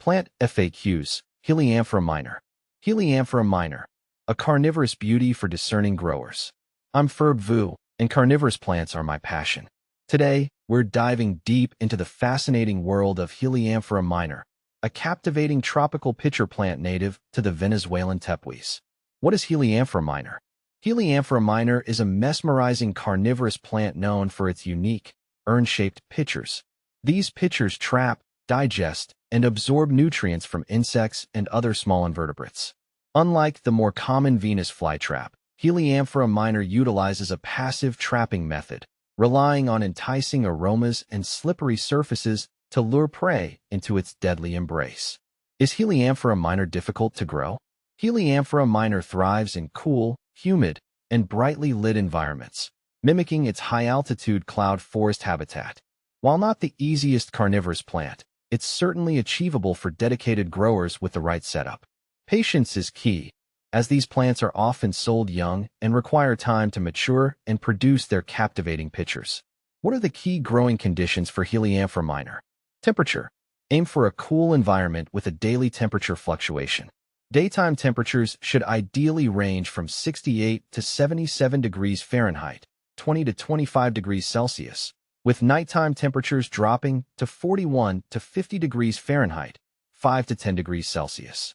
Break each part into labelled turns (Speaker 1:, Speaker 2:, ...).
Speaker 1: Plant FAQs, Heliamphora minor. Heliamphora minor, a carnivorous beauty for discerning growers. I'm Ferb Vu, and carnivorous plants are my passion. Today, we're diving deep into the fascinating world of Heliamphora minor, a captivating tropical pitcher plant native to the Venezuelan tepuis. What is Heliamphora minor? Heliamphora minor is a mesmerizing carnivorous plant known for its unique, urn-shaped pitchers. These pitchers trap, digest, and absorb nutrients from insects and other small invertebrates. Unlike the more common Venus flytrap, Heliamphora minor utilizes a passive trapping method, relying on enticing aromas and slippery surfaces to lure prey into its deadly embrace. Is Heliamphora minor difficult to grow? Heliamphora minor thrives in cool, humid, and brightly lit environments, mimicking its high-altitude cloud forest habitat. While not the easiest carnivorous plant, it's certainly achievable for dedicated growers with the right setup. Patience is key, as these plants are often sold young and require time to mature and produce their captivating pitchers. What are the key growing conditions for Heliamphora minor? Temperature. Aim for a cool environment with a daily temperature fluctuation. Daytime temperatures should ideally range from 68 to 77 degrees Fahrenheit, 20 to 25 degrees Celsius, with nighttime temperatures dropping to 41 to 50 degrees Fahrenheit, 5 to 10 degrees Celsius.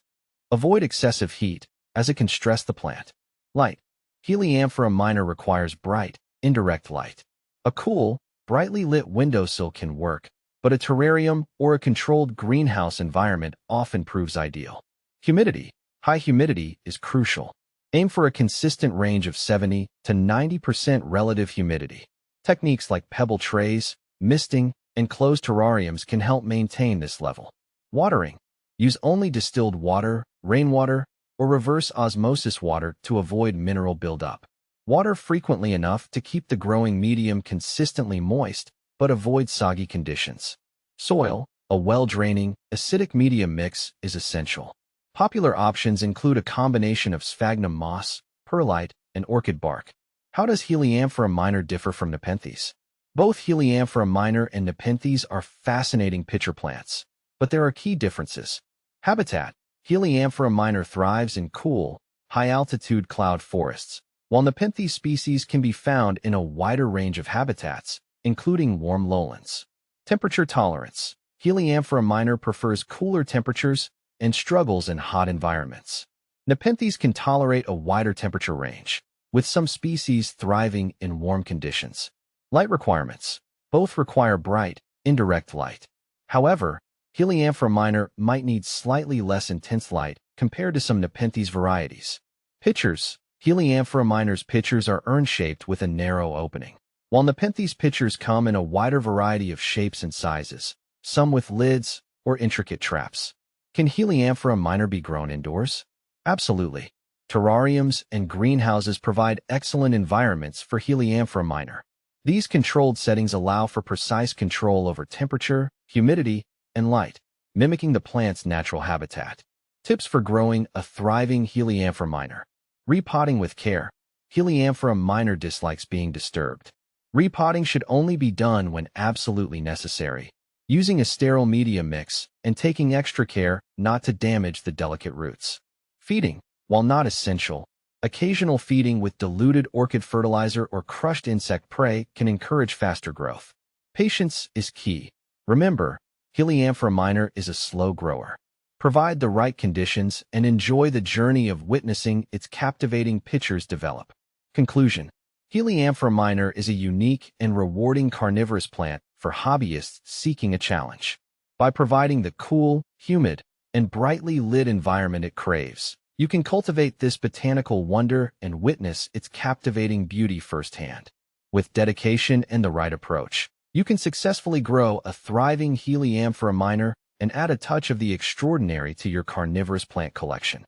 Speaker 1: Avoid excessive heat, as it can stress the plant. Light. Heliamphora minor requires bright, indirect light. A cool, brightly lit windowsill can work, but a terrarium or a controlled greenhouse environment often proves ideal. Humidity. High humidity is crucial. Aim for a consistent range of 70 to 90% relative humidity. Techniques like pebble trays, misting, and closed terrariums can help maintain this level. Watering. Use only distilled water, rainwater, or reverse osmosis water to avoid mineral buildup. Water frequently enough to keep the growing medium consistently moist, but avoid soggy conditions. Soil. A well-draining, acidic medium mix is essential. Popular options include a combination of sphagnum moss, perlite, and orchid bark. How does Heliamphora minor differ from Nepenthes? Both Heliamphora minor and Nepenthes are fascinating pitcher plants, but there are key differences. Habitat. Heliamphora minor thrives in cool, high-altitude cloud forests, while Nepenthes species can be found in a wider range of habitats, including warm lowlands. Temperature tolerance. Heliamphora minor prefers cooler temperatures and struggles in hot environments. Nepenthes can tolerate a wider temperature range, with some species thriving in warm conditions. Light requirements. Both require bright, indirect light. However, Heliamphora minor might need slightly less intense light compared to some Nepenthes varieties. Pitchers. Heliamphora minor's pitchers are urn-shaped with a narrow opening, while Nepenthes pitchers come in a wider variety of shapes and sizes, some with lids or intricate traps. Can Heliamphora minor be grown indoors? Absolutely. Terrariums and greenhouses provide excellent environments for Heliamphora minor. These controlled settings allow for precise control over temperature, humidity, and light, mimicking the plant's natural habitat. Tips for growing a thriving Heliamphora minor. Repotting with care. Heliamphora minor dislikes being disturbed. Repotting should only be done when absolutely necessary, using a sterile media mix and taking extra care not to damage the delicate roots. Feeding. While not essential, occasional feeding with diluted orchid fertilizer or crushed insect prey can encourage faster growth. Patience is key. Remember, Heliamphora minor is a slow grower. Provide the right conditions and enjoy the journey of witnessing its captivating pitchers develop. Conclusion. Heliamphora minor is a unique and rewarding carnivorous plant for hobbyists seeking a challenge. By providing the cool, humid, and brightly lit environment it craves, you can cultivate this botanical wonder and witness its captivating beauty firsthand. With dedication and the right approach, you can successfully grow a thriving Heliamphora minor and add a touch of the extraordinary to your carnivorous plant collection.